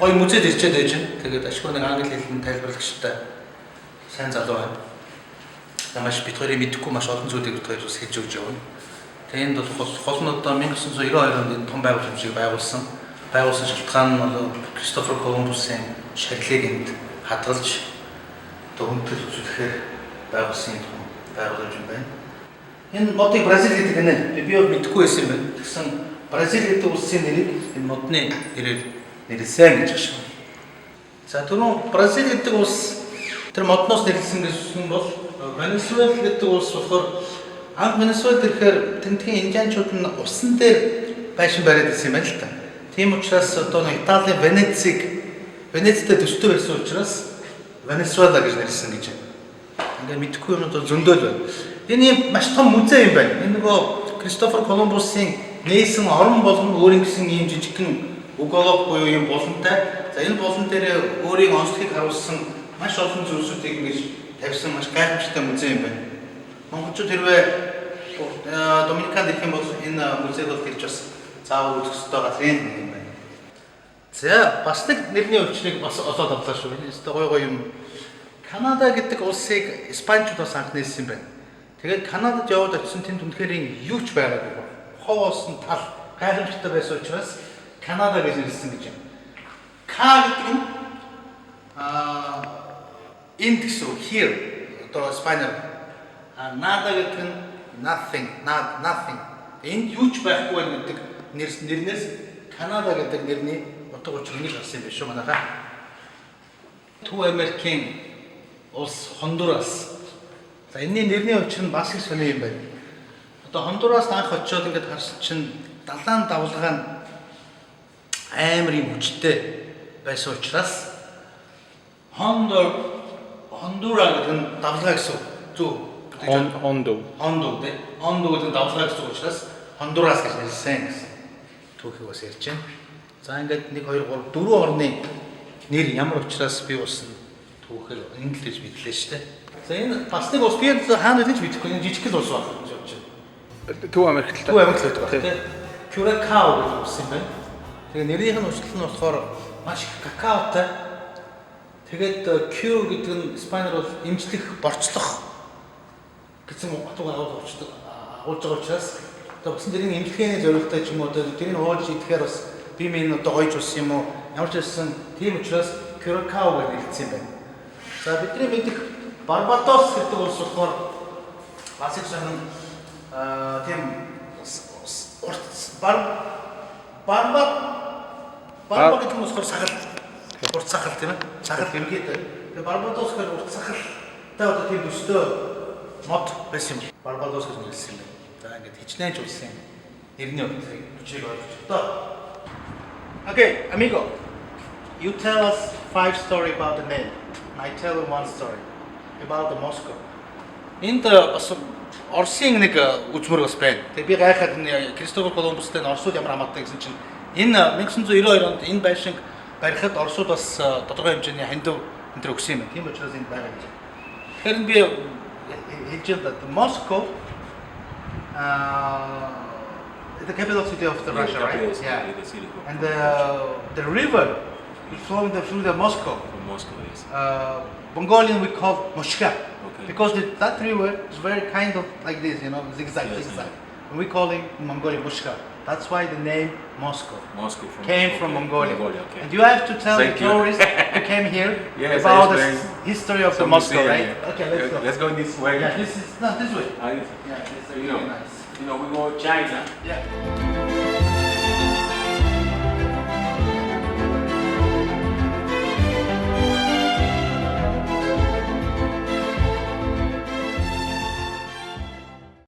гоё музейд ирчээд байж байна. Тэгээд ашгүй нэг англи хэлний тайлбарлагчтай сайн залуу байна. Маш бид хоёрын мэдэхгүй маш олон зүйлийг бид хоёр бас хэлж өгч явна. Тэгээд энд бол гол нь одоо 1992 онд энэ том байгууламжийг байгуулсан шалтгаан нь бол Кристофер Колумбусын шагналыг энд хадгалж одоо хүндэтгэл үзүүлэхээр байгуулсан юм байгууламж юм байна. Энэ модыг Бразил гэдэг нэ би бол мэдэхгүй байсан юм байна. Тэгсэн Бразил гэдэг улсын нэрийг энэ модны нэрээр нэрлсэн гэж байна. За түрүүн Бразил гэдэг улс тэр модноос нэрлсэн гэсэн бол Венесуэл гэдэг улс болохоор анх Венесуэлд ирэхээр тентгийн индианчууд нь усан дээр байшин бариад ирсэн юм байна л та. Тийм учраас одоо нэг Италийн Венецтэй төстэй байсан учраас Венесуэла гэж нэрлсэн гэж байна. Ингээ мэдэхгүй юмуд бол зөндөл байна. Энэ юм маш том музей юм байна. Энэ нөгөө Кристофер Колумбусын нээсэн орон болгон өөрийн гэсэн ийм жижигхэн уголок буюу юм боломжтой. За энэ боломж дээр өөрийн онцлогийг харуулсан маш олон зүйлсүүдийг ингэж тавьсан маш гайхамшигтай музей юм байна. Монголчууд хэрвээ Доминиканд ирэх юм бол энэ музейд бол ирж бас заавал үзэх ёстой газрын нэг юм байна. За бас нэг нэрний өвчнийг бас олоод авлаа шүү. Энэ өстой гой юм. Канада гэдэг улсыг Испаничууд бас анх нээсэн юм байна. Тэгээд Канадад яваад очисон тэнд үнэхээр юу ч байгаагүй. Ховоос нь тал гайхамшигтай байсан учраас Канада гэж нэрлсэн гэж юм. К гэдэг нь энд гэсэн here одоо Испаниар nada гэдэг нь nothing. Энд юу ч байхгүй байна гэдэг нэрнээс Канада гэдэг нэрний утга учир ингэж гарсан юм биш үү манайхаа. Төв Америкийн улс Хондурас. За энэний нэрний учир нь бас их сони юм байна. Одоо Хондураст анх очиод ингэж харсан чинь далайн давлгаа нь амар юм хүчтэй байсан учраас Хондура гэдэг нь давлгаа гэсэн зүг. Хондо гэдэг нь давлгаа гэсэн учраас Хондурас гэж нэрлсэн гэсэн түүхийг бас ярьж байна. За ингээд 1 2 3 4 орны нэр ямар учраас би болсон түүхээр энэ л гэж мэдлээ шүү дээ. За энэ бас нэг ус би хаана гэж мэдэхгүй энэ жижиг л ус байна гэж бодож байна. Төв Америкт байна. Curacao гэж ус юм байна. Тэгээ нэрийнх нь уучлал нь болохоор маш их какаотой. Тэгээд Q гэдэг нь Испаниар бол имжлэх, борцлох гэсэн утгаар агуулж байгаа учраас одоо бас тэрийн имжлэхний зорилготой ч юм уу одоо тэрийг ууж идэхээр бас би минь одоо гойж ус юм уу ямар ч байсан тийм учраас Curacao гэж хэлсэн юм байна. За бидний мэдих Барбадос гэдэг улс болохоор бас их сонин тийм Барбад гэдэг нь болохоор сахал урт сахал тийм ээ. Сахал хэмгээд. Тэгээ Барбадос гэдэг урт сахалтай одоо тийм өстой мод байсан юм. Барбадос гэж нэрлсэн юм байна. За ингээд хичнээн ч улсын нэрний хүчийг ойлгож одоо. Okay, amigo. You tell us 5 story about the name. And I tell you 1 story about the Moscow. Энд бас Оросын нэг үзмөр бас байна. Тэгээ би гайхаад Кристофер Колумбустай Оросууд ямар хамаатай гэсэн чинь энэ 1992 онд энэ байшинг барихад Оросууд бас тодорхой хэмжээний хандив энэ төр өгсөн юм байна. Тийм учраас энд байгаа гэж. Тэгэхээр би хэлж байгаа Moscow the capital city of the Russia, right? Yeah. And the river is flowing through the Moscow. From Moscow, yes. Mongolian we call Moshka. Okay. Because that river is very kind of like this, you know, zigzag. And we call it in Mongolian Moshka. That's why the name Moscow came from Mongolia. Okay. And you have to tell the tourists who came here about the history of the Moscow, right? Okay, let's go. Let's go this way. Yeah, this way. Yeah, Yeah, this is you know, really nice. we go to China. Yeah.